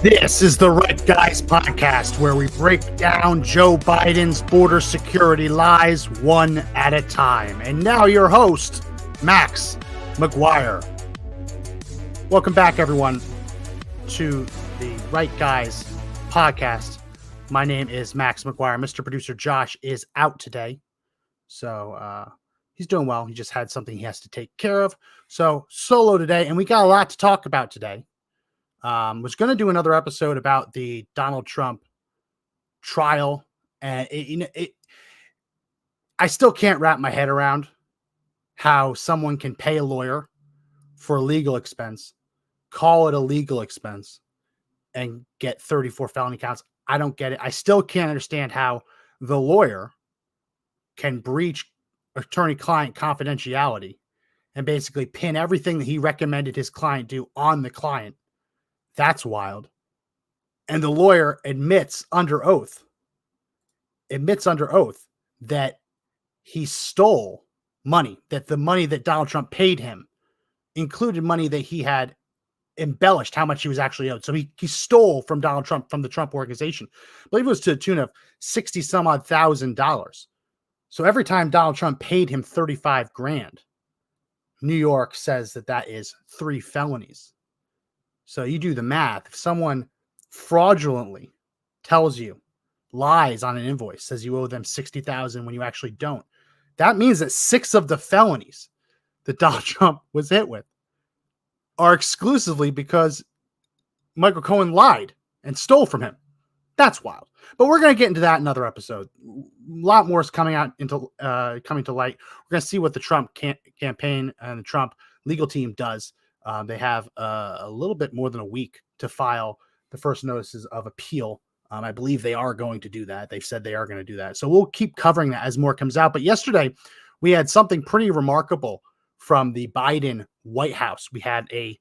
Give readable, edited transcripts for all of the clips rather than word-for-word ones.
This is the Right Guys podcast, where we break down Joe Biden's border security lies one at a time. And now your host, Max McGuire. Welcome back, everyone, to the Right Guys podcast. My name is Max McGuire. Mr. Producer Josh is out today, so he's doing well. He just had something he has to take care of. So solo today, and we got a lot to talk about today. Was going to do another episode about the Donald Trump trial, and I still can't wrap my head around how someone can pay a lawyer for a legal expense, call it a legal expense, and get 34 felony counts. I don't get it. I still can't understand how the lawyer can breach attorney-client confidentiality and basically pin everything that he recommended his client do on the client. That's wild. And the lawyer admits under oath that he stole money, that the money that Donald Trump paid him included money that he had embellished how much he was actually owed. So he stole from Donald Trump, from the Trump organization. I believe it was to the tune of $60,000. So every time Donald Trump paid him 35 grand, New York says that is 3 felonies. So you do the math. If someone fraudulently tells you, lies on an invoice, says you owe them $60,000 when you actually don't, that means that 6 of the felonies that Donald Trump was hit with are exclusively because Michael Cohen lied and stole from him. That's wild. But we're going to get into that in another episode. A lot more is coming to light. We're going to see what the Trump campaign and the Trump legal team does. They have a little bit more than a week to file the first notices of appeal. I believe they are going to do that. They've said they are going to do that. So we'll keep covering that as more comes out. But yesterday, we had something pretty remarkable from the Biden White House. We had an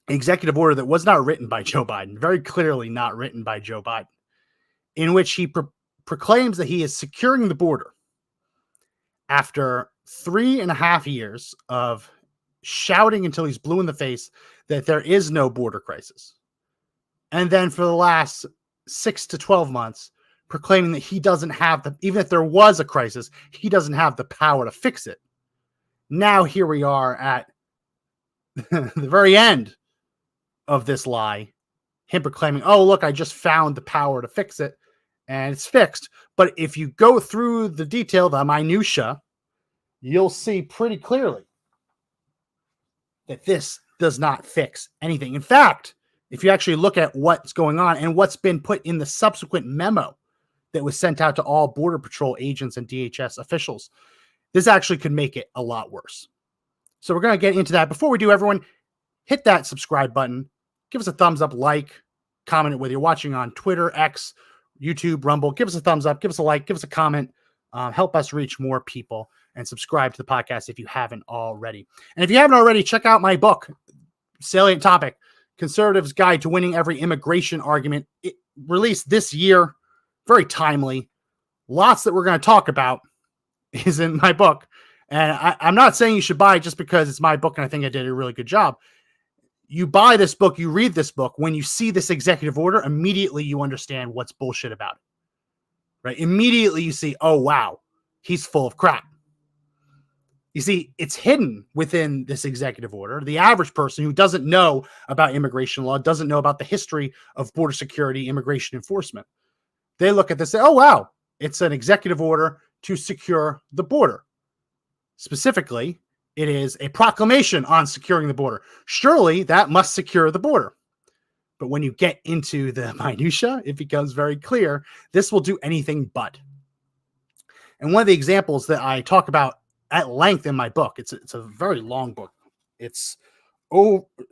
executive order that was not written by Joe Biden, very clearly not written by Joe Biden, in which he proclaims that he is securing the border after 3.5 years of shouting until he's blue in the face that there is no border crisis. And then for the last 6 to 12 months, proclaiming that he doesn't have even if there was a crisis, he doesn't have the power to fix it. Now here we are at the very end of this lie, him proclaiming, oh, look, I just found the power to fix it and it's fixed. But if you go through the detail, the minutia, you'll see pretty clearly that this does not fix anything. In fact, if you actually look at what's going on and what's been put in the subsequent memo that was sent out to all Border Patrol agents and DHS officials, this actually could make it a lot worse. So we're going to get into that. Before we do, everyone, hit that subscribe button. Give us a thumbs up, like, comment it, whether you're watching on Twitter, X, YouTube, Rumble. Give us a thumbs up, give us a like, give us a comment. Help us reach more people, and subscribe to the podcast if you haven't already. And if you haven't already, check out my book, Salient Topic, Conservatives' Guide to Winning Every Immigration Argument. It released this year, very timely. Lots that we're going to talk about is in my book. And I'm not saying you should buy it just because it's my book and I think I did a really good job. You buy this book, you read this book, when you see this executive order, immediately you understand what's bullshit about it. Right? Immediately you see, oh, wow, he's full of crap. You see, it's hidden within this executive order. The average person who doesn't know about immigration law, doesn't know about the history of border security, immigration enforcement, they look at this and say, oh, wow, it's an executive order to secure the border. Specifically, it is a proclamation on securing the border. Surely that must secure the border. But when you get into the minutia, it becomes very clear this will do anything but. And one of the examples that I talk about at length in my book, it's a very long book. It's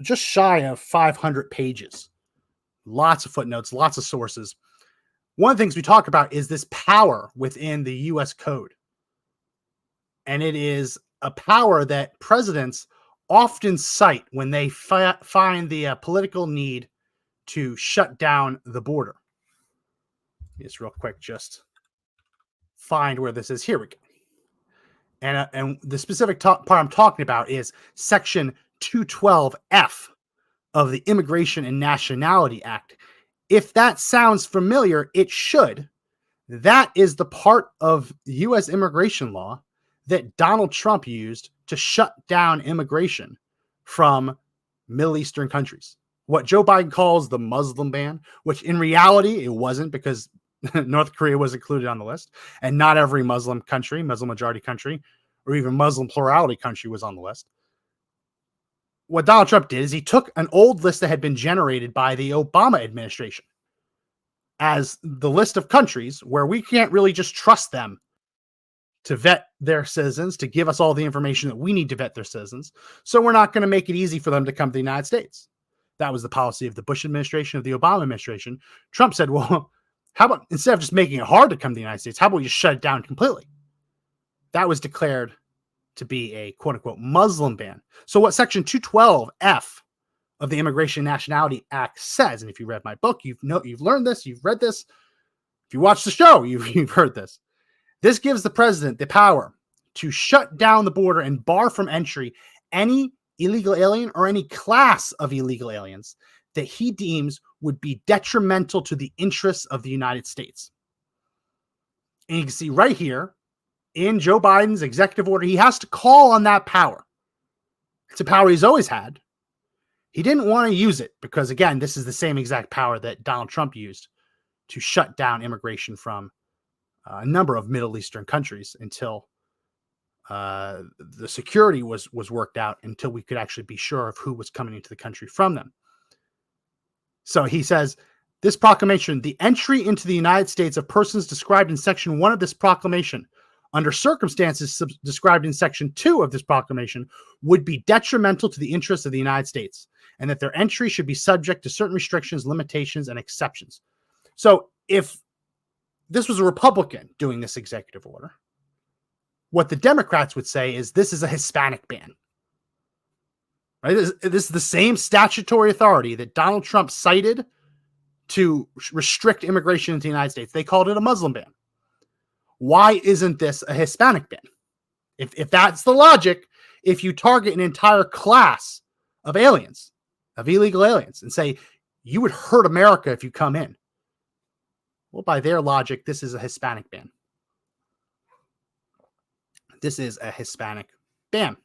just shy of 500 pages. Lots of footnotes, lots of sources. One of the things we talk about is this power within the U.S. Code. And it is a power that presidents often cite when they find the political need to shut down the border. Just real quick, just find where this is. Here we go. And the specific part I'm talking about is Section 212F of the Immigration and Nationality Act. If that sounds familiar, it should. That is the part of U.S. immigration law that Donald Trump used to shut down immigration from Middle Eastern countries. What Joe Biden calls the Muslim ban, which in reality it wasn't, because North Korea was included on the list, and not every Muslim country, Muslim majority country, or even Muslim plurality country was on the list. What Donald Trump did is he took an old list that had been generated by the Obama administration as the list of countries where we can't really just trust them to vet their citizens, to give us all the information that we need to vet their citizens. So we're not going to make it easy for them to come to the United States. That was the policy of the Bush administration, of the Obama administration. Trump said, well, how about instead of just making it hard to come to the United States, how about we just shut it down completely? That was declared to be a quote unquote Muslim ban. So what Section 212F of the Immigration and Nationality Act says, and if you read my book, you've learned this, you've read this. If you watch the show, you've heard this. This gives the president the power to shut down the border and bar from entry any illegal alien or any class of illegal aliens that he deems would be detrimental to the interests of the United States. And you can see right here in Joe Biden's executive order, he has to call on that power. It's a power he's always had. He didn't want to use it because, again, this is the same exact power that Donald Trump used to shut down immigration from a number of Middle Eastern countries until the security was worked out, until we could actually be sure of who was coming into the country from them. So he says, this proclamation, the entry into the United States of persons described in Section 1 of this proclamation under circumstances described in Section 2 of this proclamation would be detrimental to the interests of the United States, and that their entry should be subject to certain restrictions, limitations, and exceptions. So if this was a Republican doing this executive order, what the Democrats would say is this is a Hispanic ban. Right? This is the same statutory authority that Donald Trump cited to restrict immigration into the United States. They called it a Muslim ban. Why isn't this a Hispanic ban? If that's the logic, if you target an entire class of aliens, of illegal aliens, and say you would hurt America if you come in, well, by their logic, this is a Hispanic ban. This is a Hispanic ban.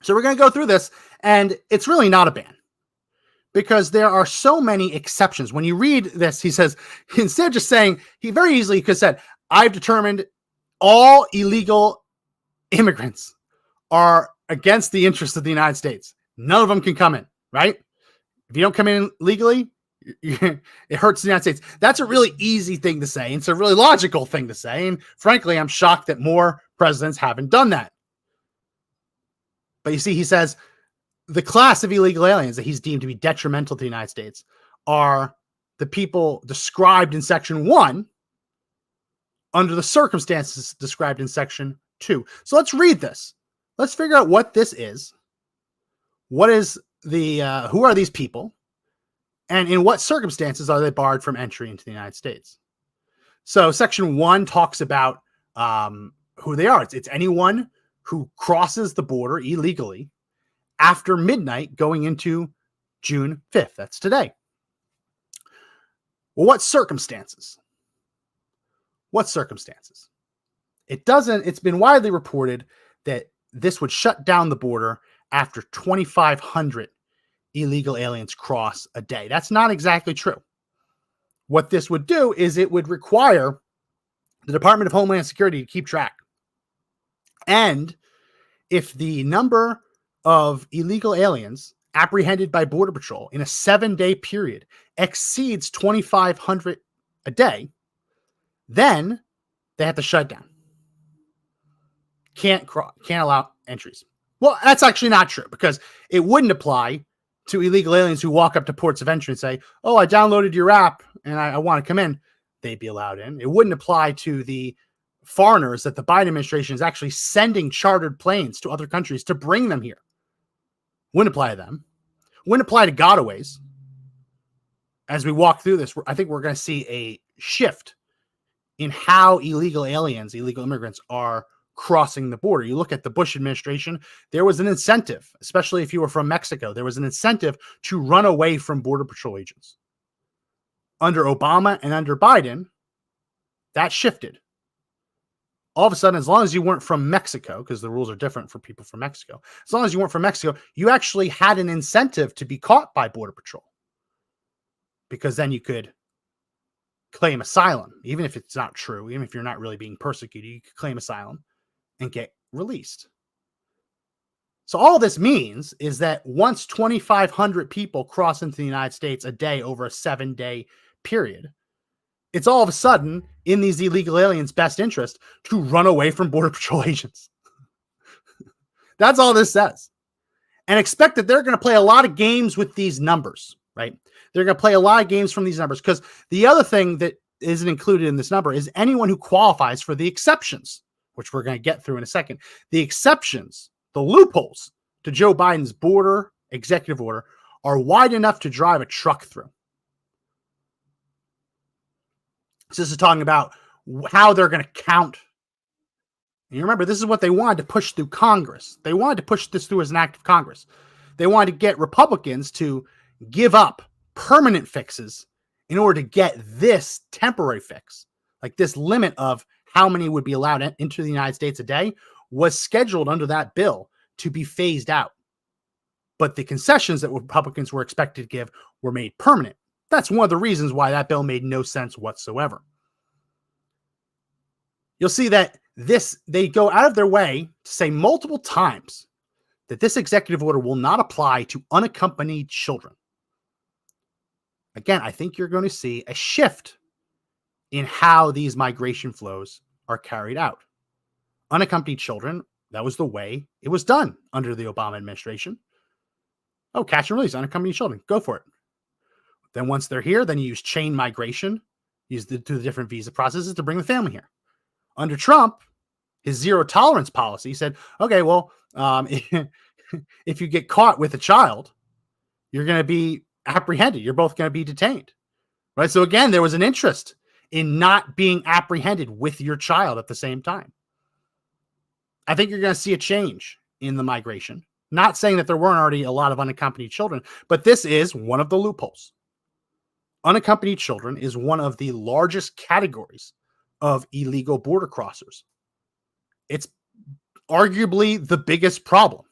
So we're going to go through this, and it's really not a ban because there are so many exceptions. When you read this, he says, instead of just saying, he very easily could have said, I've determined all illegal immigrants are against the interests of the United States. None of them can come in, right? If you don't come in legally, it hurts the United States. That's a really easy thing to say. It's a really logical thing to say. And frankly, I'm shocked that more presidents haven't done that. But you see, he says the class of illegal aliens that he's deemed to be detrimental to the United States are the people described in Section 1 under the circumstances described in Section 2. So let's read this. Let's figure out what this is. What is the, who are these people? And in what circumstances are they barred from entry into the United States? So Section 1 talks about who they are. It's anyone who crosses the border illegally after midnight going into June 5th. That's today. Well, what circumstances? What circumstances? It's been widely reported that this would shut down the border after 2,500 illegal aliens cross a day. That's not exactly true. What this would do is it would require the Department of Homeland Security to keep track. And if the number of illegal aliens apprehended by Border Patrol in a 7-day period exceeds 2,500 a day, then they have to shut down. Can't allow entries. Well, that's actually not true, because it wouldn't apply to illegal aliens who walk up to ports of entry and say, oh, I downloaded your app and I want to come in. They'd be allowed in. It wouldn't apply to the foreigners that the Biden administration is actually sending chartered planes to other countries to bring them here. Wouldn't apply to them. Wouldn't apply to gotaways. As we walk through this, I think we're going to see a shift in how illegal aliens, illegal immigrants are crossing the border. You look at the Bush administration, there was an incentive, especially if you were from Mexico, there was an incentive to run away from Border Patrol agents. Under Obama and under Biden, that shifted. All of a sudden, as long as you weren't from Mexico, because the rules are different for people from Mexico, as long as you weren't from Mexico, you actually had an incentive to be caught by Border Patrol, because then you could claim asylum, even if it's not true, even if you're not really being persecuted, you could claim asylum and get released. So all this means is that once 2,500 people cross into the United States a day over a 7-day period, it's all of a sudden in these illegal aliens' best interest to run away from Border Patrol agents. That's all this says. And expect that they're going to play a lot of games with these numbers, right? They're going to play a lot of games from these numbers, because the other thing that isn't included in this number is anyone who qualifies for the exceptions, which we're going to get through in a second. The exceptions, the loopholes to Joe Biden's border executive order, are wide enough to drive a truck through. So this is talking about how they're going to count. And you remember, this is what they wanted to push through Congress. They wanted to push this through as an act of Congress. They wanted to get Republicans to give up permanent fixes in order to get this temporary fix. Like this limit of how many would be allowed into the United States a day was scheduled under that bill to be phased out. But the concessions that Republicans were expected to give were made permanent. That's one of the reasons why that bill made no sense whatsoever. You'll see that they go out of their way to say multiple times that this executive order will not apply to unaccompanied children. Again, I think you're going to see a shift in how these migration flows are carried out. Unaccompanied children, that was the way it was done under the Obama administration. Oh, catch and release, unaccompanied children, go for it. Then once they're here, then you use chain migration, use the different visa processes to bring the family here. Under Trump, his zero tolerance policy said, okay, well, if you get caught with a child, you're going to be apprehended. You're both going to be detained, right? So again, there was an interest in not being apprehended with your child at the same time. I think you're going to see a change in the migration. Not saying that there weren't already a lot of unaccompanied children, but this is one of the loopholes. Unaccompanied children is one of the largest categories of illegal border crossers. It's arguably the biggest problem.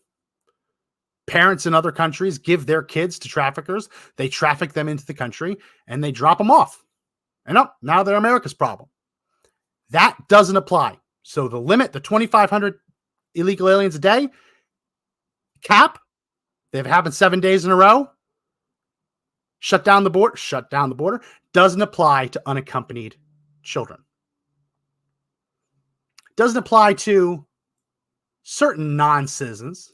Parents in other countries give their kids to traffickers. They traffic them into the country and they drop them off. And now they're America's problem. That doesn't apply. So the limit, the 2,500 illegal aliens a day cap, they've happened 7 days in a row. Shut down the border, doesn't apply to unaccompanied children. Doesn't apply to certain non-citizens.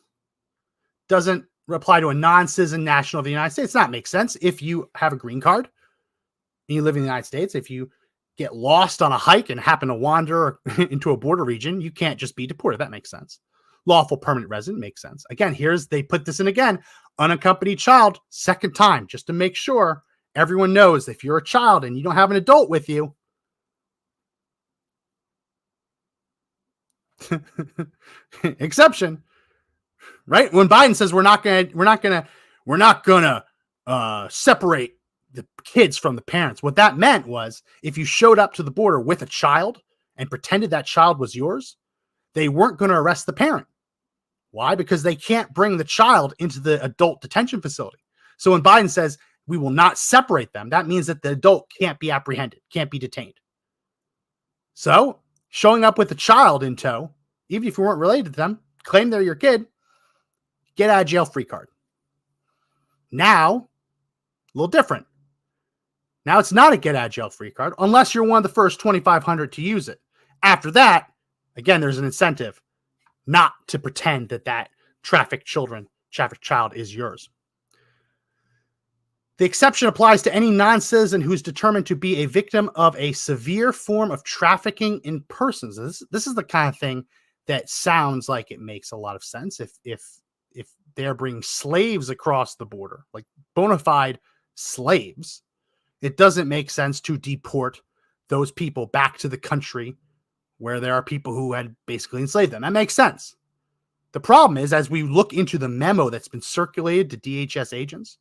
Doesn't apply to a non-citizen national of the United States. That makes sense. If you have a green card and you live in the United States, if you get lost on a hike and happen to wander into a border region, you can't just be deported. That makes sense. Lawful permanent resident makes sense. Again, they put this in again, unaccompanied child, second time, just to make sure everyone knows if you're a child and you don't have an adult with you. Exception, right? When Biden says we're not gonna separate the kids from the parents, what that meant was if you showed up to the border with a child and pretended that child was yours, they weren't going to arrest the parent. Why? Because they can't bring the child into the adult detention facility. So when Biden says we will not separate them, that means that the adult can't be apprehended, can't be detained. So showing up with a child in tow, even if you weren't related to them, claim they're your kid, get out of jail free card. Now, a little different. Now it's not a get out of jail free card unless you're one of the first 2,500 to use it. After that, again, there's an incentive not to pretend that trafficked child is yours. The exception applies to any non-citizen who's determined to be a victim of a severe form of trafficking in persons. This is the kind of thing that sounds like it makes a lot of sense. If they're bringing slaves across the border, like bona fide slaves, it doesn't make sense to deport those people back to the country where there are people who had basically enslaved them. That makes sense. The problem is, as we look into the memo that's been circulated to DHS agents,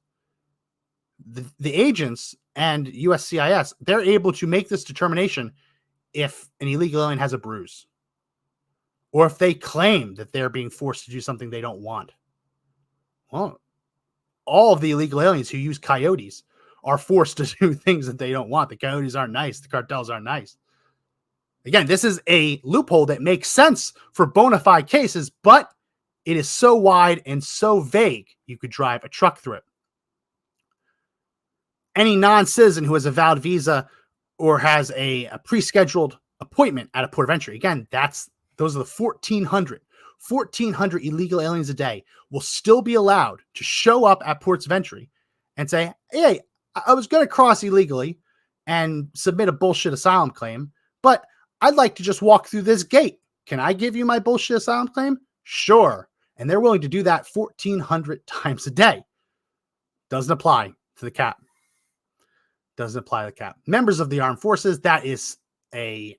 the agents and USCIS, they're able to make this determination if an illegal alien has a bruise or if they claim that they're being forced to do something they don't want. Well, all of the illegal aliens who use coyotes are forced to do things that they don't want. The coyotes aren't nice. The cartels aren't nice. Again, this is a loophole that makes sense for bona fide cases, but it is so wide and so vague, you could drive a truck through it. Any non-citizen who has a valid visa or has a pre-scheduled appointment at a port of entry, again, those are the 1,400 illegal aliens a day will still be allowed to show up at ports of entry and say, hey, I was going to cross illegally and submit a bullshit asylum claim, but I'd like to just walk through this gate. Can I give you my bullshit asylum claim? Sure. And they're willing to do that 1,400 times a day. Doesn't apply to the cap. Doesn't apply to the cap. Members of the armed forces, that is a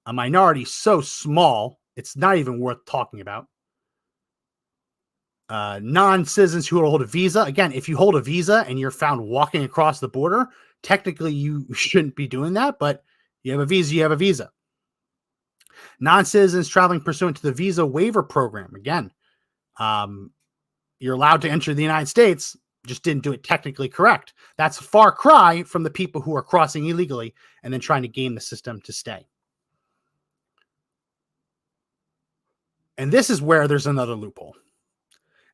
minority so small, it's not even worth talking about. Non-citizens who hold a visa. Again, if you hold a visa and you're found walking across the border, technically you shouldn't be doing that, but you have a visa, you have a visa. Non-citizens traveling pursuant to the visa waiver program. Again, you're allowed to enter the United States, just didn't do it technically correct. That's a far cry from the people who are crossing illegally and then trying to game the system to stay. And this is where there's another loophole.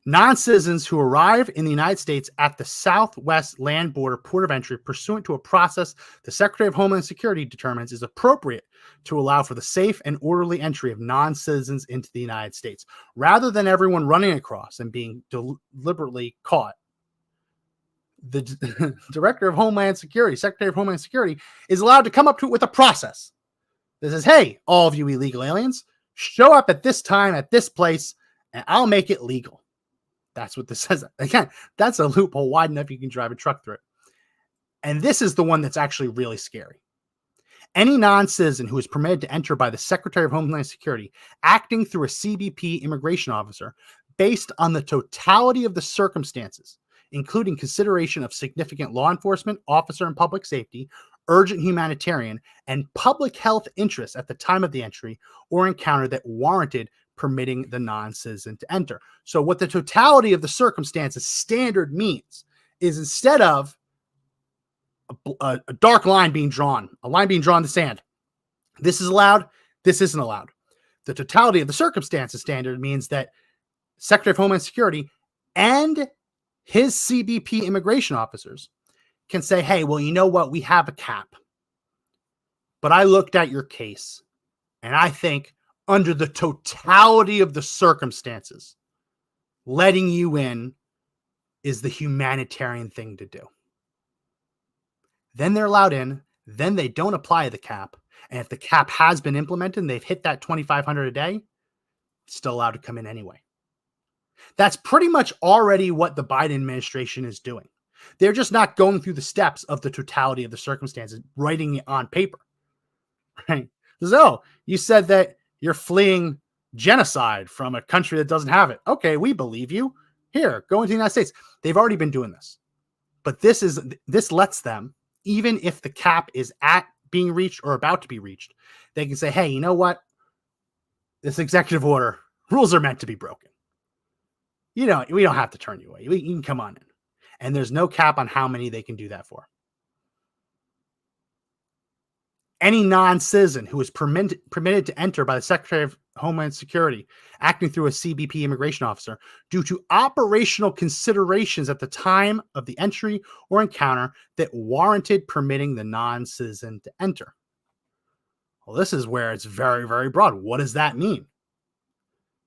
Non-citizens who arrive in the United States at the Southwest Land Border Port of Entry pursuant to a process the Secretary of Homeland Security determines is appropriate to allow for the safe and orderly entry of non-citizens into the United States, rather than everyone running across and being deliberately caught. The Director of Homeland Security, Secretary of Homeland Security, is allowed to come up to it with a process that says, hey, all of you illegal aliens, show up at this time, at this place, and I'll make it legal. That's what this says. Again, that's a loophole wide enough you can drive a truck through it. And this is the one that's actually really scary. Any non-citizen who is permitted to enter by the Secretary of Homeland Security, acting through a CBP immigration officer, based on the totality of the circumstances, including consideration of significant law enforcement, officer and public safety, urgent humanitarian, and public health interests at the time of the entry or encounter that warranted permitting the non-citizen to enter. So what the totality of the circumstances standard means is, instead of a dark line being drawn, a line being drawn in the sand, this is allowed, this isn't allowed. The totality of the circumstances standard means that Secretary of Homeland Security and his CBP immigration officers can say, hey, well, you know what? We have a cap. But I looked at your case and I think under the totality of the circumstances, letting you in is the humanitarian thing to do. Then they're allowed in. Then they don't apply the cap. And if the cap has been implemented and they've hit that 2,500 a day, it's still allowed to come in anyway. That's pretty much already what the Biden administration is doing. They're just not going through the steps of the totality of the circumstances, writing it on paper. Right? So, you said that you're fleeing genocide from a country that doesn't have it. Okay, we believe you. Here, go into the United States. They've already been doing this. But this lets them, even if the cap is at being reached or about to be reached, they can say, hey, you know what? This executive order, rules are meant to be broken. We don't have to turn you away. You can come on in. And there's no cap on how many they can do that for. Any non-citizen who is permitted to enter by the Secretary of Homeland Security, acting through a CBP immigration officer, due to operational considerations at the time of the entry or encounter that warranted permitting the non-citizen to enter. Well, this is where it's very, very broad. What does that mean?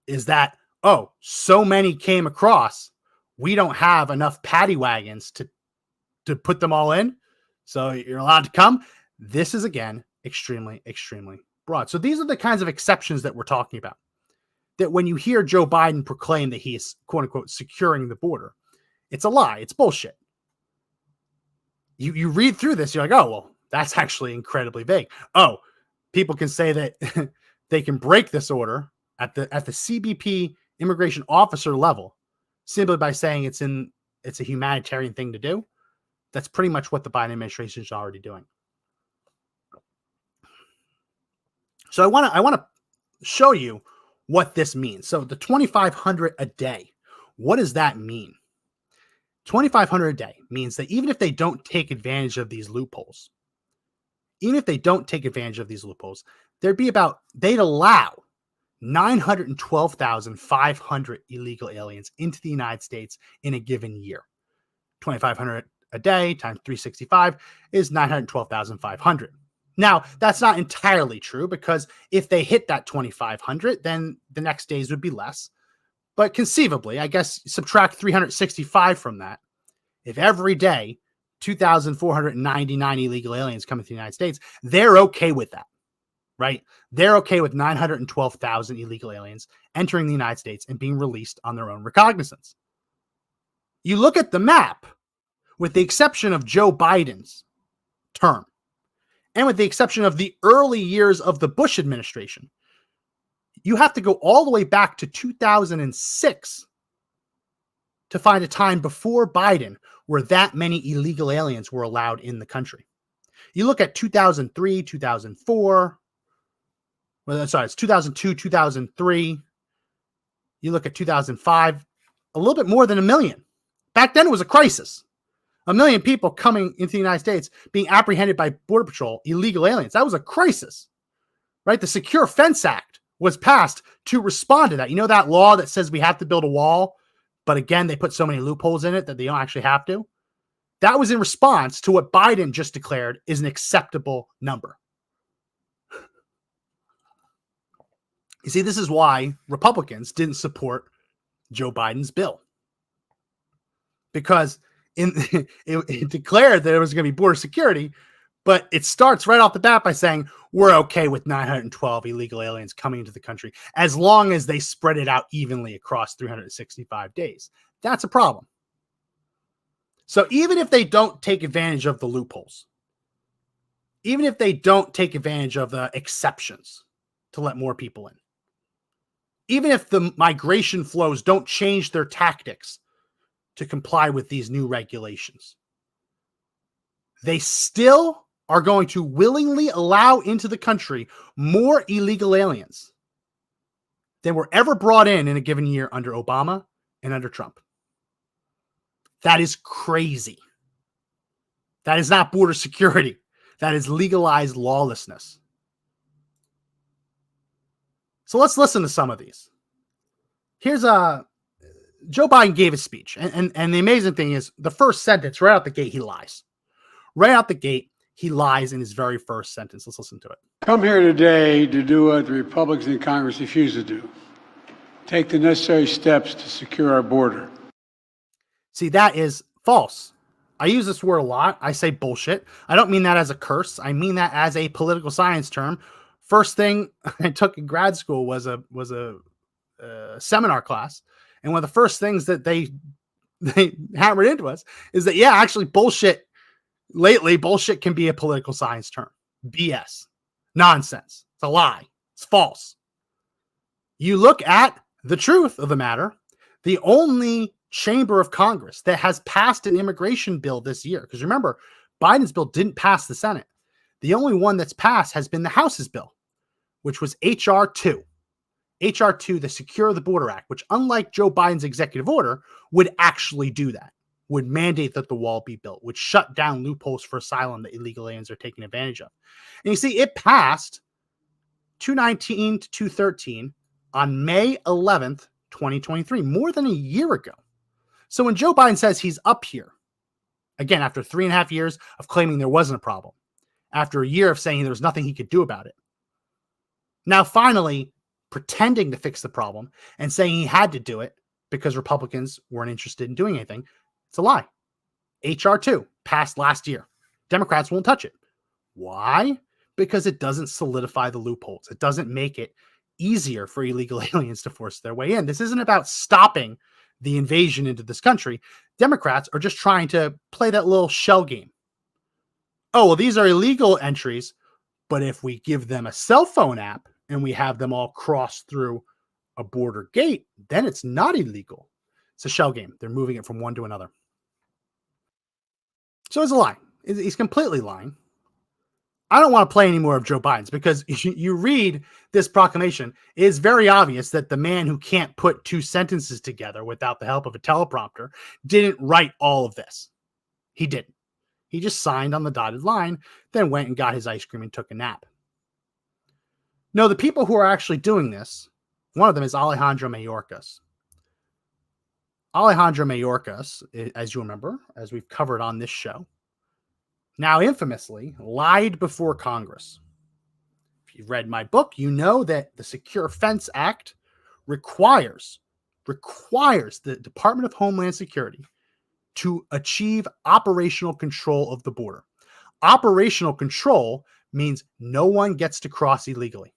Is that, oh, so many came across, we don't have enough paddy wagons to put them all in, so you're allowed to come? This is, again, extremely, extremely broad. So these are the kinds of exceptions that we're talking about. That when you hear Joe Biden proclaim that he is, quote unquote, securing the border, it's a lie. It's bullshit. You read through this, you're like, oh, well, that's actually incredibly vague. Oh, people can say that they can break this order at the CBP immigration officer level simply by saying it's a humanitarian thing to do. That's pretty much what the Biden administration is already doing. So I want to show you what this means. So the 2,500 a day, what does that mean? 2,500 a day means that even if they don't take advantage of these loopholes, they'd allow 912,500 illegal aliens into the United States in a given year. 2,500 a day times 365 is 912,500. Now, that's not entirely true, because if they hit that 2,500, then the next days would be less. But conceivably, I guess subtract 365 from that. If every day 2,499 illegal aliens come into the United States, they're okay with that, right? They're okay with 912,000 illegal aliens entering the United States and being released on their own recognizance. You look at the map, with the exception of Joe Biden's term, and with the exception of the early years of the Bush administration, you have to go all the way back to 2006 to find a time before Biden where that many illegal aliens were allowed in the country. You look at 2003, 2004, it's 2002, 2003. You look at 2005, a little bit more than 1 million. Back then it was a crisis. 1 million people coming into the United States being apprehended by Border Patrol, illegal aliens. That was a crisis, right? The Secure Fence Act was passed to respond to that. You know that law that says we have to build a wall, but again, they put so many loopholes in it that they don't actually have to? That was in response to what Biden just declared is an acceptable number. You see, this is why Republicans didn't support Joe Biden's bill. Because it declared that it was going to be border security, but it starts right off the bat by saying we're okay with 912 illegal aliens coming into the country as long as they spread it out evenly across 365 days. That's a problem. So even if they don't take advantage of the loopholes, even if they don't take advantage of the exceptions to let more people in, even if the migration flows don't change their tactics to comply with these new regulations, they still are going to willingly allow into the country more illegal aliens than were ever brought in a given year under Obama and under Trump. That is crazy. That is not border security. That is legalized lawlessness. So let's listen to some of these. Here's Joe Biden gave a speech. And the amazing thing is the first sentence, right out the gate, he lies. Right out the gate, he lies in his very first sentence. Let's listen to it. Come here today to do what the Republicans in Congress refuse to do. Take the necessary steps to secure our border. See, that is false. I use this word a lot. I say bullshit. I don't mean that as a curse. I mean that as a political science term. First thing I took in grad school was a seminar class. And one of the first things that they hammered into us is that, yeah, actually bullshit can be a political science term. BS. Nonsense. It's a lie. It's false. You look at the truth of the matter, the only chamber of Congress that has passed an immigration bill this year, because remember, Biden's bill didn't pass the Senate. The only one that's passed has been the House's bill, which was H.R. 2. H.R. 2, the Secure the Border Act, which, unlike Joe Biden's executive order, would actually do that, would mandate that the wall be built, would shut down loopholes for asylum that illegal aliens are taking advantage of. And you see, it passed 219 to 213 on May 11th, 2023, more than a year ago. So when Joe Biden says he's up here, again, after 3.5 years of claiming there wasn't a problem, after a year of saying there was nothing he could do about it, now finally pretending to fix the problem and saying he had to do it because Republicans weren't interested in doing anything, it's a lie. H.R. 2 passed last year. Democrats won't touch it. Why? Because it doesn't solidify the loopholes. It doesn't make it easier for illegal aliens to force their way in. This isn't about stopping the invasion into this country. Democrats are just trying to play that little shell game. Oh, well, these are illegal entries, but if we give them a cell phone app and we have them all cross through a border gate, then it's not illegal. It's a shell game. They're moving it from one to another. So it's a lie. He's completely lying. I don't want to play any more of Joe Biden's because you read this proclamation. It is very obvious that the man who can't put two sentences together without the help of a teleprompter didn't write all of this. He didn't. He just signed on the dotted line, then went and got his ice cream and took a nap. No, the people who are actually doing this, one of them is Alejandro Mayorkas. Alejandro Mayorkas, as you remember, as we've covered on this show, now infamously lied before Congress. If you've read my book, you know that the Secure Fence Act requires the Department of Homeland Security to achieve operational control of the border. Operational control means no one gets to cross illegally.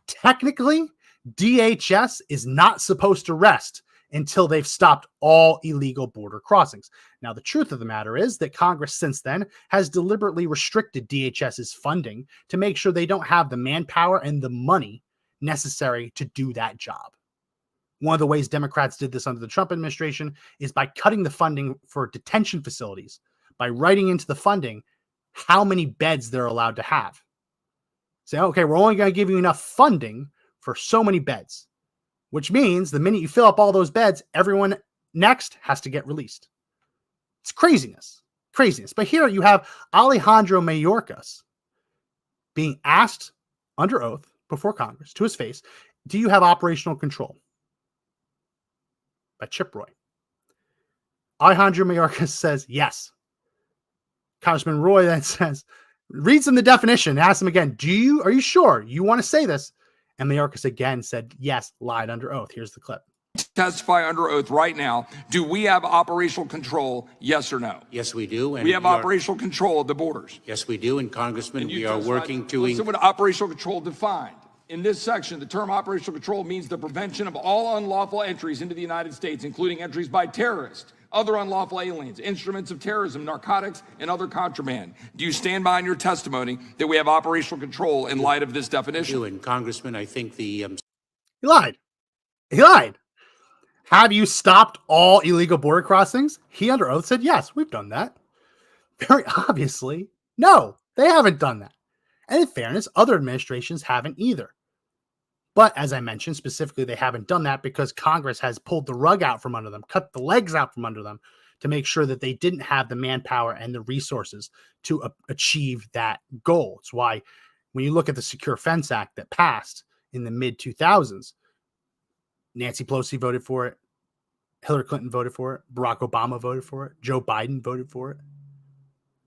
Technically, DHS is not supposed to rest until they've stopped all illegal border crossings. Now, the truth of the matter is that Congress since then has deliberately restricted DHS's funding to make sure they don't have the manpower and the money necessary to do that job. One of the ways Democrats did this under the Trump administration is by cutting the funding for detention facilities, by writing into the funding how many beds they're allowed to have. Say, okay, we're only going to give you enough funding for so many beds, which means the minute you fill up all those beds, everyone next has to get released. It's craziness. But here you have Alejandro Mayorkas being asked under oath before Congress to his face, do you have operational control? By Chip Roy. Alejandro Mayorkas says yes. Congressman Roy then says, reads him the definition, asks him again, are you sure you want to say this? And Mayorkas again said yes, lied under oath. Here's the clip. Testify under oath right now. Do we have operational control? Yes or no? Yes, we do. And we have operational control of the borders. Yes, we do. And Congressman, we are working to. Listen, what operational control defined. In this section, the term operational control means the prevention of all unlawful entries into the United States, including entries by terrorists, other unlawful aliens, instruments of terrorism, narcotics, and other contraband. Do you stand behind your testimony that we have operational control in light of this definition? And Congressman, I think the He lied. He lied. Have you stopped all illegal border crossings? He under oath said, yes, we've done that. Very obviously, no, they haven't done that. And in fairness, other administrations haven't either. But as I mentioned, specifically, they haven't done that because Congress has pulled the rug out from under them, cut the legs out from under them to make sure that they didn't have the manpower and the resources to achieve that goal. It's why when you look at the Secure Fence Act that passed in the mid-2000s, Nancy Pelosi voted for it, Hillary Clinton voted for it, Barack Obama voted for it, Joe Biden voted for it.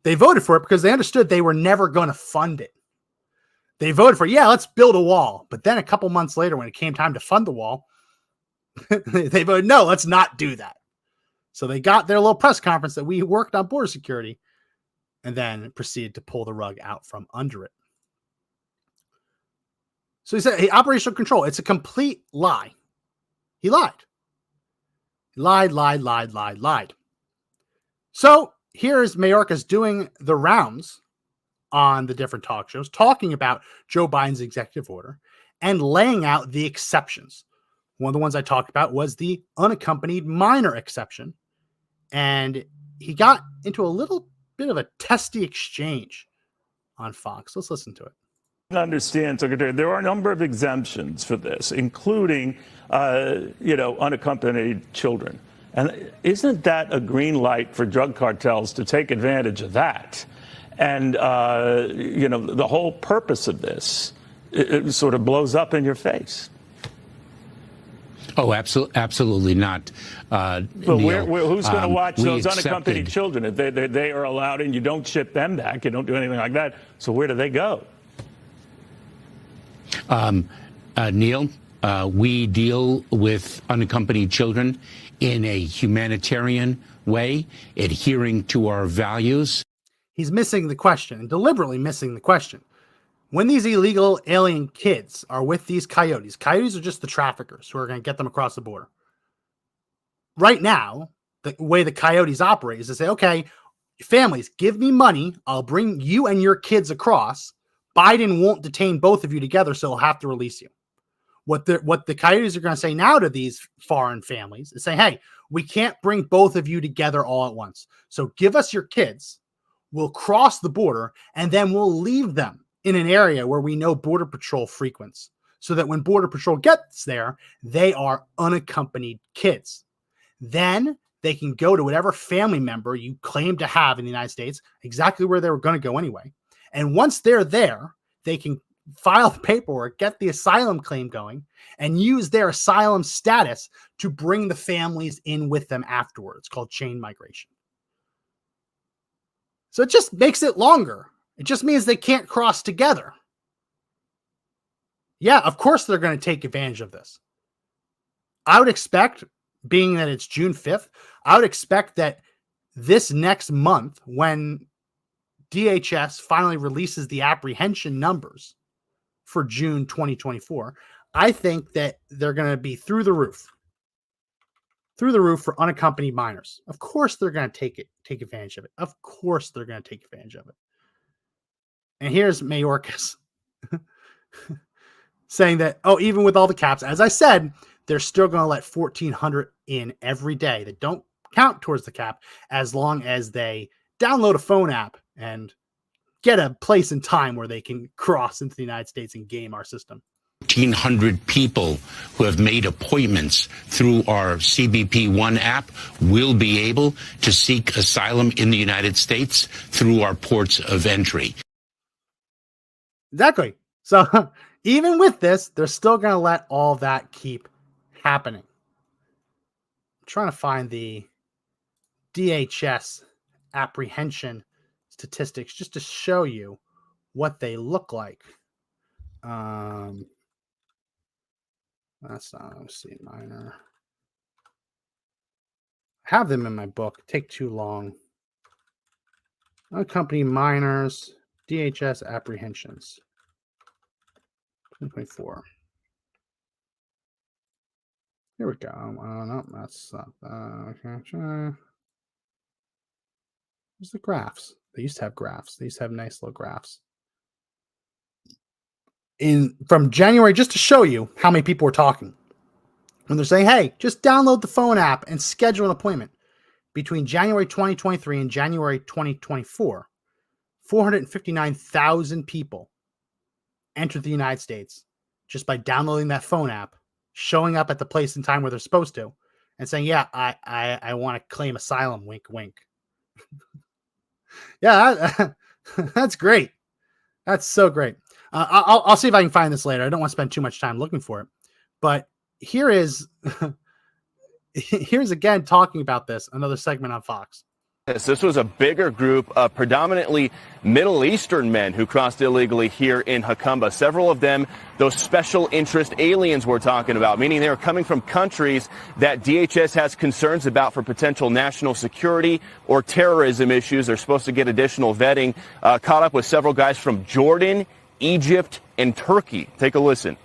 They voted for it because they understood they were never going to fund it. They voted for, yeah, let's build a wall. But then a couple months later, when it came time to fund the wall, they voted, no, let's not do that. So they got their little press conference that we worked on border security and then proceeded to pull the rug out from under it. So he said, hey, operational control, it's a complete lie. He lied. He lied. So here's Mayorkas doing the rounds on the different talk shows, talking about Joe Biden's executive order and laying out the exceptions. One of the ones I talked about was the unaccompanied minor exception. And he got into a little bit of a testy exchange on Fox. Let's listen to it. Understand, Secretary, there are a number of exemptions for this, including, unaccompanied children. And isn't that a green light for drug cartels to take advantage of that? And, the whole purpose of this, it sort of blows up in your face. Oh, absolutely not. But who's going to watch those unaccompanied children? If they are allowed in, you don't ship them back, you don't do anything like that. So where do they go? Neil, we deal with unaccompanied children in a humanitarian way, adhering to our values. He's missing the question, and deliberately missing the question. When these illegal alien kids are with these coyotes are just the traffickers who are going to get them across the border. Right now, the way the coyotes operate is to say, okay, families, give me money. I'll bring you and your kids across. Biden won't detain both of you together, so he'll have to release you. What the coyotes are going to say now to these foreign families is say, hey, we can't bring both of you together all at once. So give us your kids will cross the border, and then we'll leave them in an area where we know Border Patrol frequents, so that when Border Patrol gets there, they are unaccompanied kids. Then they can go to whatever family member you claim to have in the United States, exactly where they were going to go anyway. And once they're there, they can file the paperwork, get the asylum claim going, and use their asylum status to bring the families in with them afterward. It's called chain migration. So it just makes it longer. It just means they can't cross together. Yeah, of course they're going to take advantage of this. I would expect, being that it's June 5th, I would expect that this next month, when DHS finally releases the apprehension numbers for June 2024, I think that they're going to be through the roof for unaccompanied minors. Of course they're going to take advantage of it. Of course they're going to take advantage of it. And here's Mayorkas saying that, oh, even with all the caps, as I said, they're still going to let 1,400 in every day that don't count towards the cap, as long as they download a phone app and get a place and time where they can cross into the United States and game our system. 1,400 people who have made appointments through our CBP One app will be able to seek asylum in the United States through our ports of entry. Exactly. So even with this, they're still going to let all that keep happening. I'm trying to find the DHS apprehension statistics just to show you what they look like. That's not, let's see, minor. I have them in my book. Take too long. Unaccompanied minors, DHS apprehensions. 2024. Here we go. No, that's not. Okay. There's the graphs. They used to have graphs. They used to have nice little graphs. From January, just to show you how many people were talking. When they're saying, hey, just download the phone app and schedule an appointment. Between January 2023 and January 2024, 459,000 people entered the United States just by downloading that phone app, showing up at the place and time where they're supposed to, and saying, yeah, I want to claim asylum, wink, wink. Yeah, that's great. That's so great. I'll see if I can find this later. I don't want to spend too much time looking for it. But here's again talking about this, another segment on Fox. This was a bigger group of predominantly Middle Eastern men who crossed illegally here in Jacumba. Several of them, those special interest aliens we're talking about, meaning they are coming from countries that DHS has concerns about for potential national security or terrorism issues. They're supposed to get additional vetting. Caught up with several guys from Jordan, Egypt, and Turkey. Take a listen.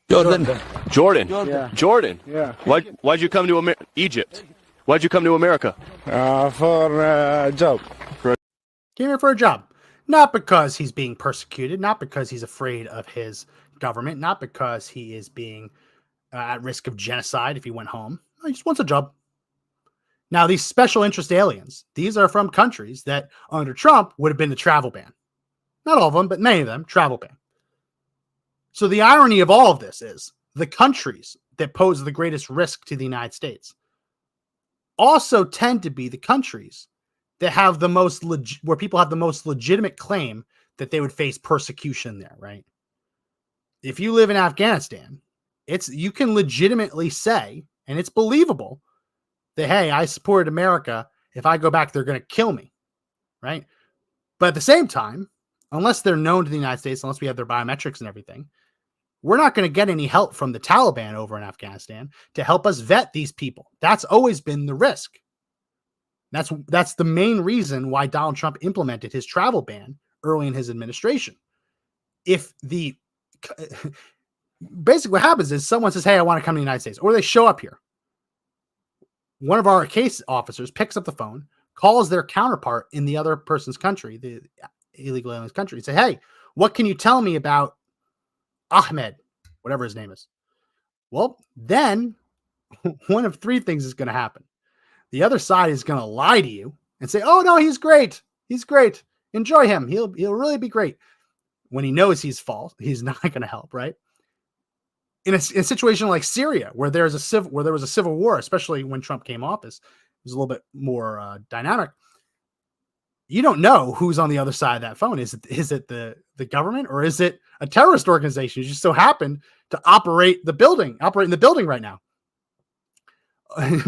Jordan. Yeah. Why'd you come to Egypt? Why'd you come to America? For a job. Came here for a job. Not because he's being persecuted, not because he's afraid of his government, not because he is being at risk of genocide if he went home. He just wants a job. Now, these special interest aliens, these are from countries that under Trump would have been the travel ban. Not all of them, but many of them, travel ban. So the irony of all of this is the countries that pose the greatest risk to the United States also tend to be the countries that have the most where people have the most legitimate claim that they would face persecution there, right? If you live in Afghanistan, you can legitimately say, and it's believable, that, hey, I supported America. If I go back, they're going to kill me, right? But at the same time, unless they're known to the United States, unless we have their biometrics and everything, we're not going to get any help from the Taliban over in Afghanistan to help us vet these people. That's always been the risk. That's the main reason why Donald Trump implemented his travel ban early in his administration. Basically what happens is someone says, hey, I want to come to the United States, or they show up here. One of our case officers picks up the phone, calls their counterpart in the other person's country, the illegal alien's country, and say, hey, what can you tell me about Ahmed, whatever his name is? Well, then one of three things is going to happen. The other side is going to lie to you and say, oh, no, he's great. He's great. Enjoy him. He'll really be great. When he knows he's false, he's not going to help, right? In a situation like Syria, where there was a civil war, especially when Trump came office, it was a little bit more dynamic. You don't know who's on the other side of that phone. Is it the government, or is it a terrorist organization who just so happened to operate in the building right now?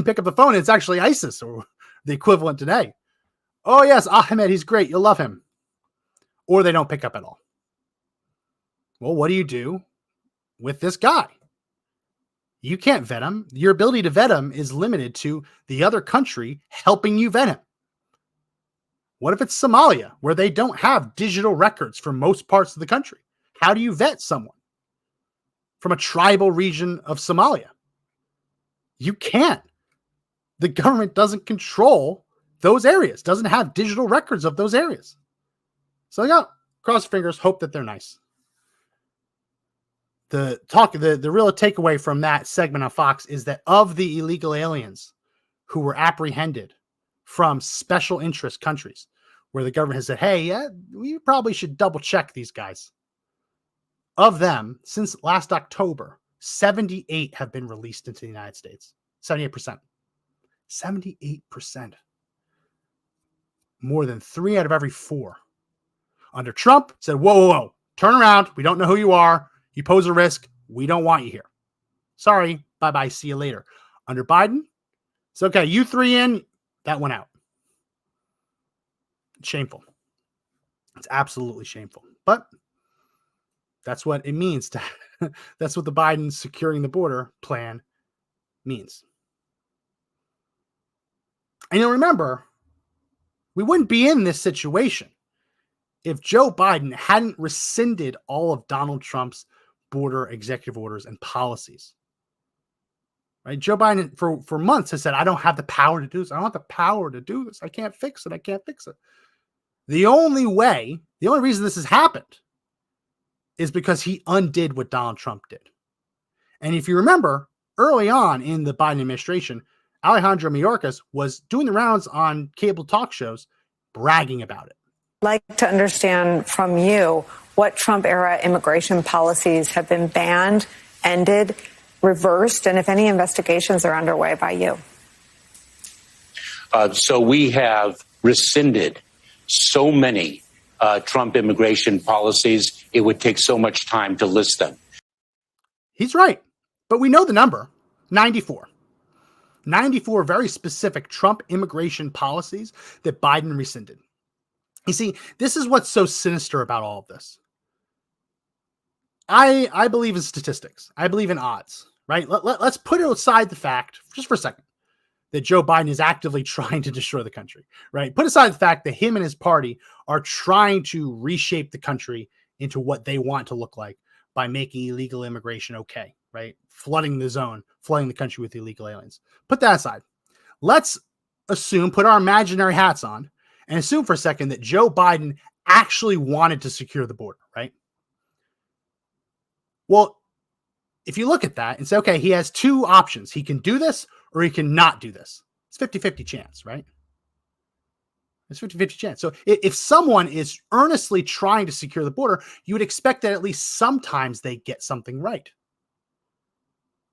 Pick up the phone, and it's actually ISIS, or the equivalent today. Oh yes, Ahmed, he's great. You'll love him. Or they don't pick up at all. Well, what do you do with this guy? You can't vet him. Your ability to vet him is limited to the other country helping you vet him. What if it's Somalia, where they don't have digital records for most parts of the country? How do you vet someone from a tribal region of Somalia? You can't. The government doesn't control those areas, doesn't have digital records of those areas. So cross your fingers, hope that they're nice. The real takeaway from that segment on Fox is that of the illegal aliens who were apprehended from special interest countries, where the government has said, hey, yeah, we probably should double check these guys. Of them, since last October, 78 have been released into the United States. 78%. 78%. More than 3 out of every 4. Under Trump, said, whoa, turn around. We don't know who you are. You pose a risk. We don't want you here. Sorry. Bye-bye. See you later. Under Biden, it's okay. You 3 in, that went out. It's shameful. It's absolutely shameful. But that's what it means to that's what the Biden securing the border plan means. And you'll remember, we wouldn't be in this situation if Joe Biden hadn't rescinded all of Donald Trump's border executive orders and policies. Right? Joe Biden for months has said, I don't have the power to do this. I don't have the power to do this. I can't fix it. I can't fix it. The only reason this has happened is because he undid what Donald Trump did. And if you remember, early on in the Biden administration, Alejandro Mayorkas was doing the rounds on cable talk shows bragging about it. I'd like to understand from you what Trump-era immigration policies have been banned, ended, reversed, and if any investigations are underway by you. So we have rescinded so many Trump immigration policies, it would take so much time to list them. He's right. But we know the number, 94. 94 very specific Trump immigration policies that Biden rescinded. You see, this is what's so sinister about all of this. I believe in statistics. I believe in odds, right? Let's put it aside the fact, just for a second, that Joe Biden is actively trying to destroy the country, right? Put aside the fact that him and his party are trying to reshape the country into what they want to look like by making illegal immigration okay, right? Flooding the zone, flooding the country with illegal aliens. Put that aside. Let's assume, put our imaginary hats on, and assume for a second that Joe Biden actually wanted to secure the border, right? Well, if you look at that and say, okay, he has 2 options. He can do this or he can not do this. It's 50-50 chance, right? It's 50-50 chance. So if someone is earnestly trying to secure the border, you would expect that at least sometimes they get something right.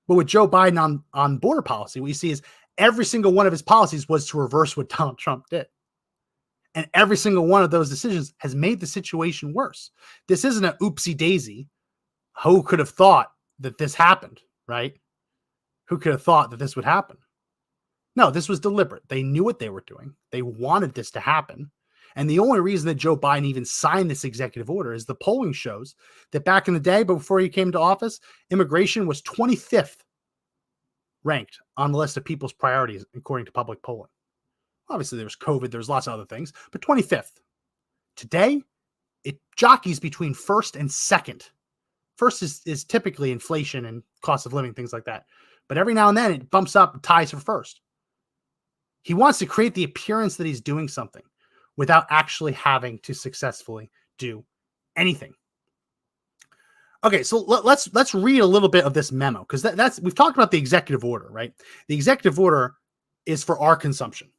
But with Joe Biden on border policy, what you see is every single one of his policies was to reverse what Donald Trump did. And every single one of those decisions has made the situation worse. This isn't an oopsie daisy. Who could have thought that this happened, right? Who could have thought that this would happen? No, this was deliberate. They knew what they were doing. They wanted this to happen. And the only reason that Joe Biden even signed this executive order is the polling shows that back in the day, before he came to office, immigration was 25th ranked on the list of people's priorities, according to public polling. Obviously, there was COVID. There's lots of other things, but 25th. Today, it jockeys between first and second. First is typically inflation and cost of living, things like that. But every now and then, it bumps up and ties for first. He wants to create the appearance that he's doing something without actually having to successfully do anything. Okay, so let's read a little bit of this memo, because that's we've talked about the executive order, right? The executive order is for our consumption.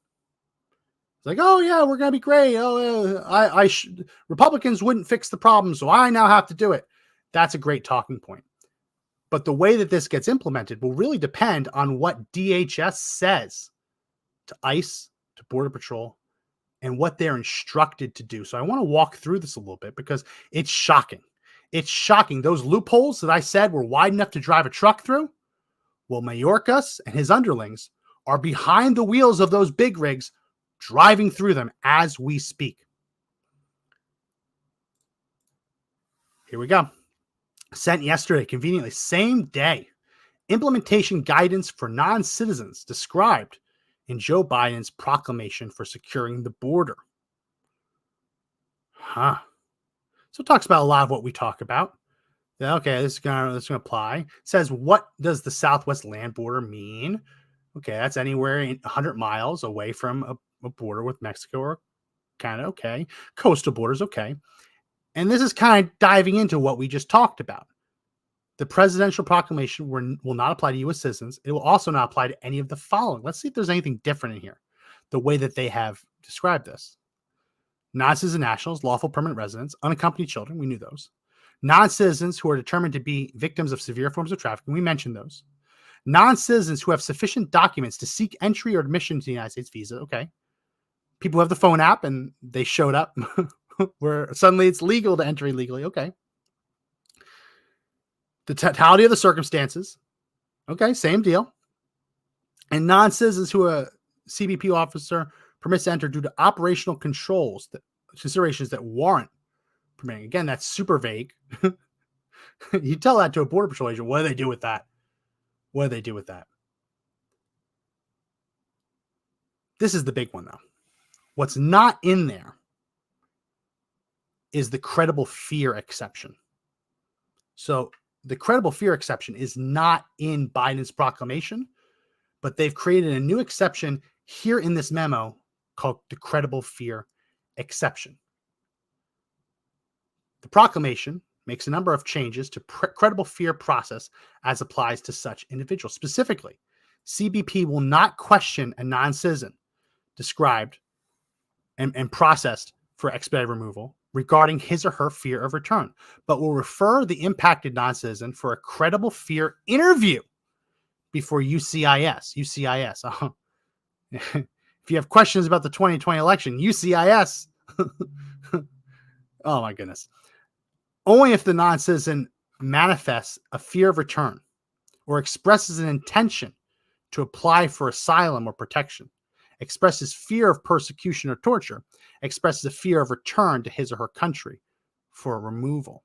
It's like, oh yeah, we're gonna be great. Republicans wouldn't fix the problem, so I now have to do it. That's a great talking point. But the way that this gets implemented will really depend on what DHS says to ICE, to Border Patrol, and what they're instructed to do. So I want to walk through this a little bit because it's shocking. It's shocking. Those loopholes that I said were wide enough to drive a truck through. Well, Mayorkas and his underlings are behind the wheels of those big rigs, driving through them as we speak. Here we go. Sent yesterday, conveniently, same day. Implementation guidance for non-citizens described in Joe Biden's proclamation for securing the border. So it talks about a lot of what we talk about. Okay, this is gonna apply. It says, what does the Southwest land border mean? Okay, that's anywhere 100 miles away from a border with Mexico or Canada. Okay, coastal borders. Okay, and this is kind of diving into what we just talked about. The presidential proclamation will not apply to U.S. citizens. It will also not apply to any of the following. Let's see if there's anything different in here. The way that they have described this: non-citizen nationals, lawful permanent residents, unaccompanied children. We knew those. Non-citizens who are determined to be victims of severe forms of trafficking. We mentioned those. Non-citizens who have sufficient documents to seek entry or admission to the United States visa. Okay. People who have the phone app and they showed up where suddenly it's legal to enter illegally. Okay. The totality of the circumstances. Okay. Same deal. And non-citizens who a CBP officer permits to enter due to operational considerations that warrant permitting. Again, that's super vague. You tell that to a Border Patrol agent. What do they do with that? What do they do with that? This is the big one, though. What's not in there is the credible fear exception. So the credible fear exception is not in Biden's proclamation, but they've created a new exception here in this memo called the credible fear exception. The proclamation makes a number of changes to credible fear process as applies to such individuals. Specifically, CBP will not question a non-citizen described and processed for expedited removal regarding his or her fear of return, but will refer the impacted non-citizen for a credible fear interview before UCIS. UCIS. If you have questions about the 2020 election, UCIS. Oh my goodness. Only if the non-citizen manifests a fear of return or expresses an intention to apply for asylum or protection, expresses fear of persecution or torture, expresses a fear of return to his or her country for removal.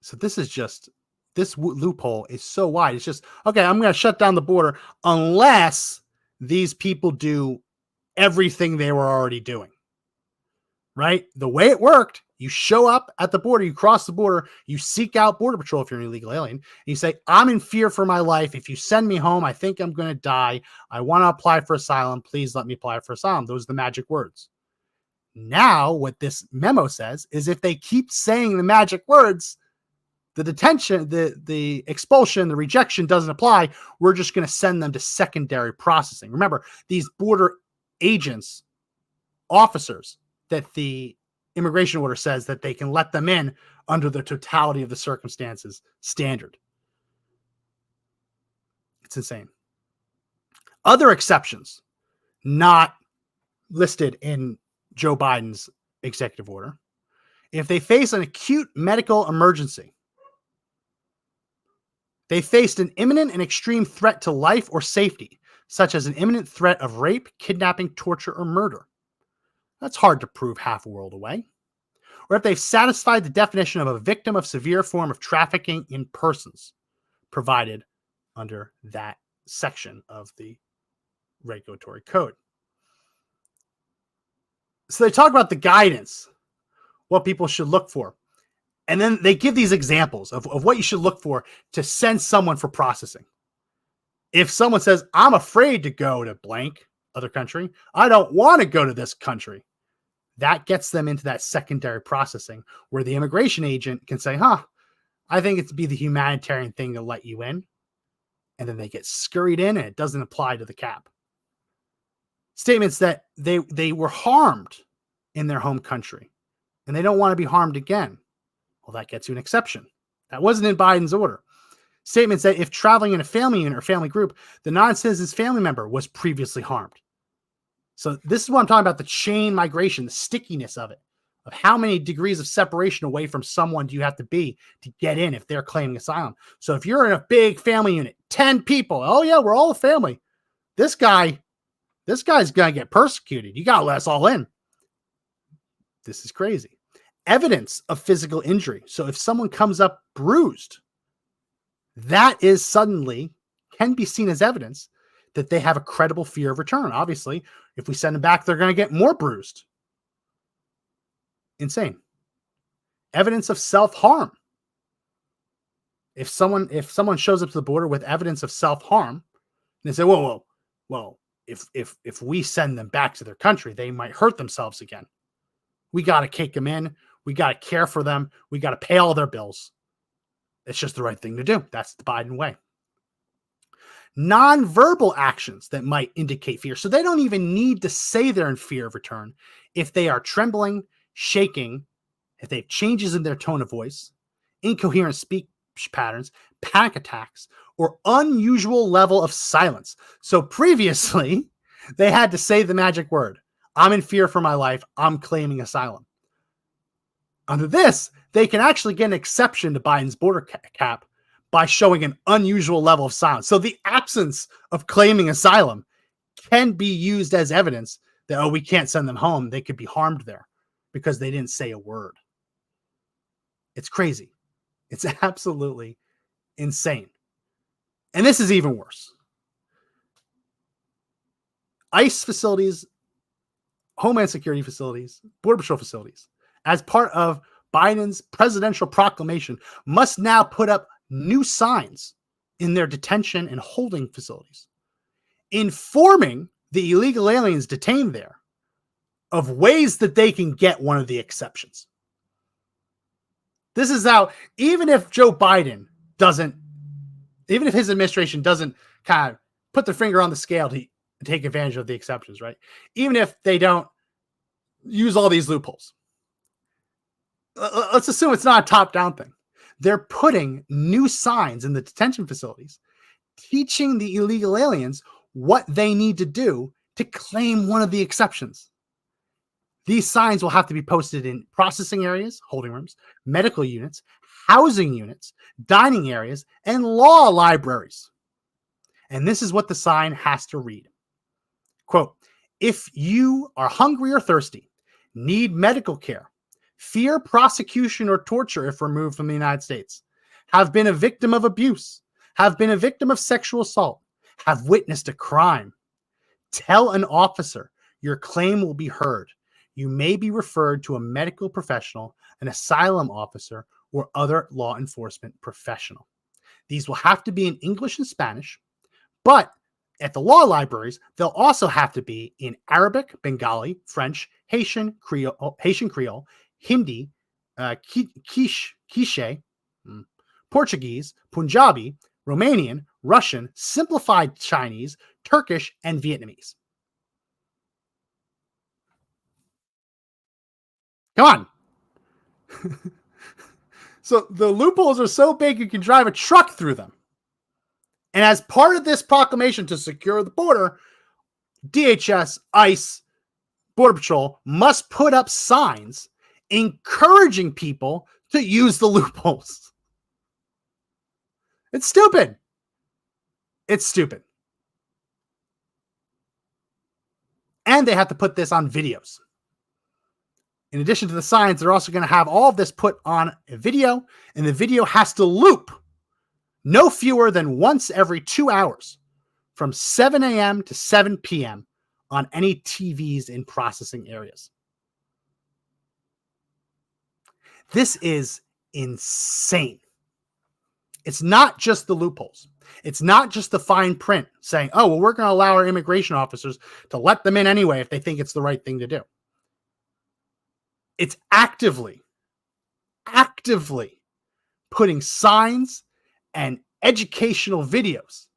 So this loophole is so wide. It's just, okay, I'm going to shut down the border unless these people do everything they were already doing. Right? The way it worked, you show up at the border, you cross the border, you seek out Border Patrol if you're an illegal alien, and you say, I'm in fear for my life. If you send me home, I think I'm going to die. I want to apply for asylum. Please let me apply for asylum. Those are the magic words. Now, what this memo says is if they keep saying the magic words, the detention, the expulsion, the rejection doesn't apply. We're just going to send them to secondary processing. Remember, these border agents, officers, that the immigration order says that they can let them in under the totality of the circumstances standard. It's insane. Other exceptions not listed in Joe Biden's executive order. If they face an acute medical emergency, they faced an imminent and extreme threat to life or safety, such as an imminent threat of rape, kidnapping, torture, or murder. That's hard to prove half a world away. Or if they've satisfied the definition of a victim of severe form of trafficking in persons provided under that section of the regulatory code. So they talk about the guidance, what people should look for. And then they give these examples of what you should look for to send someone for processing. If someone says, I'm afraid to go to blank other country, I don't want to go to this country, that gets them into that secondary processing where the immigration agent can say, I think it'd be the humanitarian thing to let you in. And then they get scurried in and it doesn't apply to the cap. statements that they were harmed in their home country and they don't want to be harmed again. Well, that gets you an exception. That wasn't in Biden's order. Statements that if traveling in a family unit or family group, the non-citizen's family member was previously harmed. So this is what I'm talking about, the chain migration, the stickiness of it, of how many degrees of separation away from someone do you have to be to get in if they're claiming asylum. So if you're in a big family unit, 10 people, oh yeah, we're all a family. This guy's going to get persecuted. You got to let us all in. This is crazy. Evidence of physical injury. So if someone comes up bruised, that is suddenly can be seen as evidence that they have a credible fear of return. Obviously, if we send them back, they're going to get more bruised. Insane. Evidence of self-harm. If someone shows up to the border with evidence of self-harm, they say, whoa, if we send them back to their country, they might hurt themselves again. We got to kick them in. We got to care for them. We got to pay all their bills. It's just the right thing to do. That's the Biden way. Non-verbal actions that might indicate fear. So they don't even need to say they're in fear of return. If they are trembling, shaking, if they have changes in their tone of voice, incoherent speech patterns, panic attacks, or unusual level of silence. So previously, they had to say the magic word. I'm in fear for my life. I'm claiming asylum. Under this, they can actually get an exception to Biden's border cap by showing an unusual level of silence. So the absence of claiming asylum can be used as evidence that, oh, we can't send them home. They could be harmed there because they didn't say a word. It's crazy. It's absolutely insane. And this is even worse. ICE facilities, Homeland Security facilities, Border Patrol facilities, as part of Biden's presidential proclamation, must now put up new signs in their detention and holding facilities, informing the illegal aliens detained there of ways that they can get one of the exceptions. This is how, even if Joe Biden doesn't, even if his administration doesn't kind of put their finger on the scale to take advantage of the exceptions, right? Even if they don't use all these loopholes, let's assume it's not a top-down thing. They're putting new signs in the detention facilities, teaching the illegal aliens what they need to do to claim one of the exceptions. These signs will have to be posted in processing areas, holding rooms, medical units, housing units, dining areas, and law libraries. And this is what the sign has to read. Quote, if you are hungry or thirsty, need medical care, fear prosecution or torture if removed from the United States, have been a victim of abuse, have been a victim of sexual assault, have witnessed a crime, tell an officer your claim will be heard. You may be referred to a medical professional, an asylum officer, or other law enforcement professional. These will have to be in English and Spanish, but at the law libraries, they'll also have to be in Arabic, Bengali, French, Haitian Creole, Hindi, Quiche, Portuguese, Punjabi, Romanian, Russian, simplified Chinese, Turkish, and Vietnamese. Come on. So the loopholes are so big you can drive a truck through them. And as part of this proclamation to secure the border, DHS, ICE, Border Patrol must put up signs encouraging people to use the loopholes. It's stupid. It's stupid. And they have to put this on videos. In addition to the signs, they're also going to have all of this put on a video, and the video has to loop no fewer than once every 2 hours from 7 a.m. to 7 p.m. on any TVs in processing areas. This is insane. It's not just the loopholes. It's not just the fine print saying, oh, well, we're going to allow our immigration officers to let them in anyway if they think it's the right thing to do. It's actively putting signs and educational videos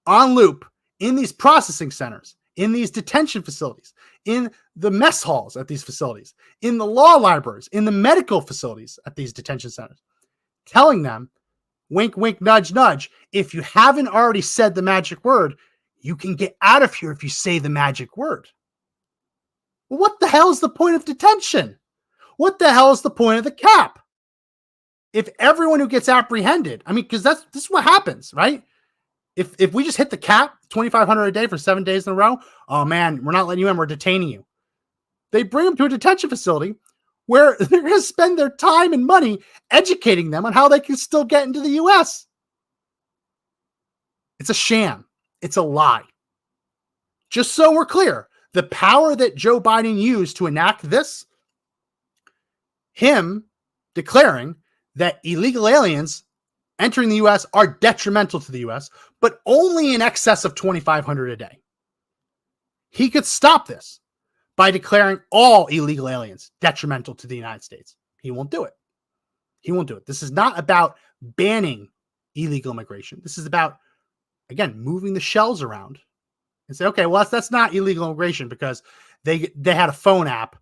on loop in these processing centers in these detention facilities, in the mess halls at these facilities, in the law libraries, in the medical facilities at these detention centers, telling them, wink, wink, nudge, nudge, if you haven't already said the magic word, you can get out of here if you say the magic word. Well, what the hell is the point of detention? What the hell is the point of the cap? If everyone who gets apprehended, I mean, because this is what happens, right? If we just hit the cap, 2,500 a day for 7 days in a row, oh man, we're not letting you in, we're detaining you. They bring them to a detention facility where they're going to spend their time and money educating them on how they can still get into the U.S. It's a sham. It's a lie. Just so we're clear, the power that Joe Biden used to enact this, him declaring that illegal aliens entering the U.S. are detrimental to the U.S., but only in excess of 2,500 a day. He could stop this by declaring all illegal aliens detrimental to the United States. He won't do it. He won't do it. This is not about banning illegal immigration. This is about, again, moving the shells around and say, okay, well, that's not illegal immigration because they had a phone app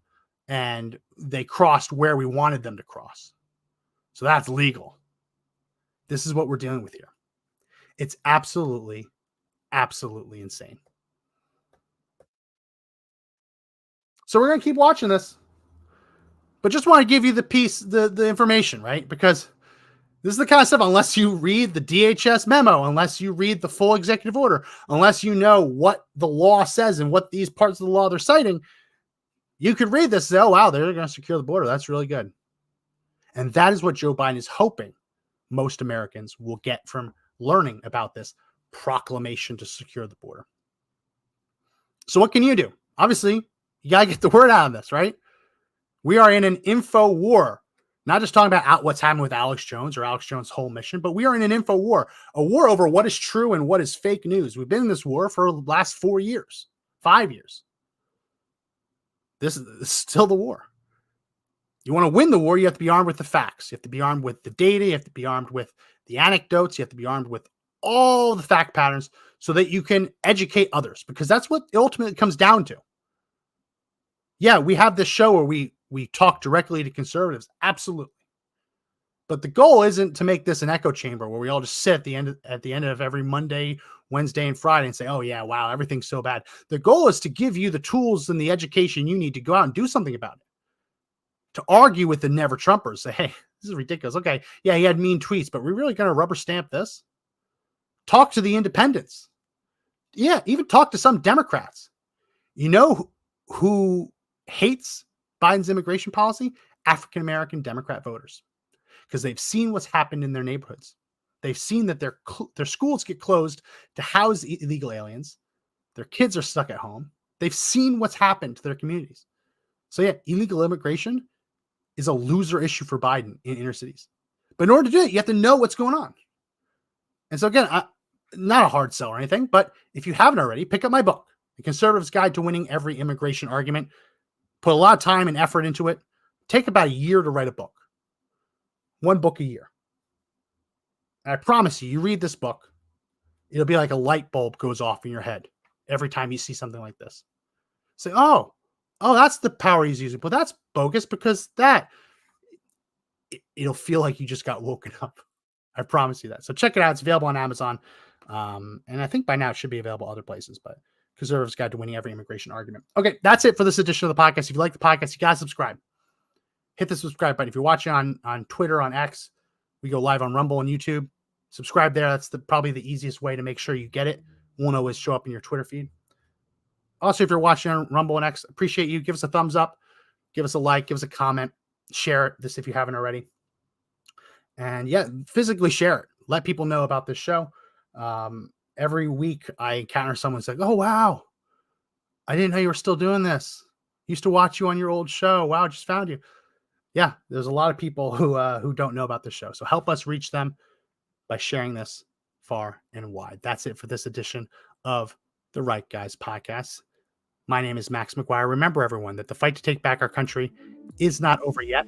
and they crossed where we wanted them to cross. So that's legal. This is what we're dealing with here. It's absolutely, absolutely insane. So we're going to keep watching this, but just want to give you the information, right? Because this is the kind of stuff, unless you read the DHS memo, unless you read the full executive order, unless you know what the law says and what these parts of the law they're citing, you could read this and say, oh, wow, they're going to secure the border. That's really good. And that is what Joe Biden is hoping most Americans will get from learning about this proclamation to secure the border. So what can you do? Obviously, you got to get the word out of this, right? We are in an info war. Not just talking about what's happening with Alex Jones or Alex Jones' whole mission, but we are in an info war, a war over what is true and what is fake news. We've been in this war for the last 4 years, 5 years. This is still the war. You want to win the war, you have to be armed with the facts. You have to be armed with the data. You have to be armed with the anecdotes. You have to be armed with all the fact patterns so that you can educate others, because that's what it ultimately comes down to. Yeah, we have this show where we talk directly to conservatives. Absolutely. But the goal isn't to make this an echo chamber where we all just sit at the end of every Monday, Wednesday, and Friday and say, oh yeah, wow, everything's so bad. The goal is to give you the tools and the education you need to go out and do something about it. To argue with the never Trumpers, say, hey, this is ridiculous. Okay, yeah, he had mean tweets, but we're really going to rubber stamp this? Talk to the independents. Yeah, even talk to some Democrats. You know who hates Biden's immigration policy? African-American Democrat voters. Because they've seen what's happened in their neighborhoods. They've seen that their schools get closed to house illegal aliens. Their kids are stuck at home. They've seen what's happened to their communities. So yeah, illegal immigration is a loser issue for Biden in inner cities. But in order to do it, you have to know what's going on. And so again, not a hard sell or anything, but if you haven't already, pick up my book, The Conservative's Guide to Winning Every Immigration Argument. Put a lot of time and effort into it. Take about a year to write a book. 1 book a year. And I promise you, you read this book, it'll be like a light bulb goes off in your head every time you see something like this. Say, oh, that's the power he's using. But that's bogus because it'll feel like you just got woken up. I promise you that. So check it out. It's available on Amazon. And I think by now it should be available other places, but Conservative's Guide to Winning Every Immigration Argument. Okay, that's it for this edition of the podcast. If you like the podcast, you got to subscribe. Hit the subscribe button. If you're watching on Twitter, on X, we go live on Rumble and YouTube. Subscribe there. That's probably the easiest way to make sure you get it. Won't always show up in your Twitter feed. Also, if you're watching on Rumble and X, appreciate you. Give us a thumbs up. Give us a like. Give us a comment. Share this if you haven't already. And yeah, physically share it. Let people know about this show. Every week I encounter someone saying, oh, wow, I didn't know you were still doing this. Used to watch you on your old show. Wow, just found you. Yeah, there's a lot of people who don't know about this show. So help us reach them by sharing this far and wide. That's it for this edition of the Right Guys podcast. My name is Max McGuire. Remember, everyone, that the fight to take back our country is not over yet.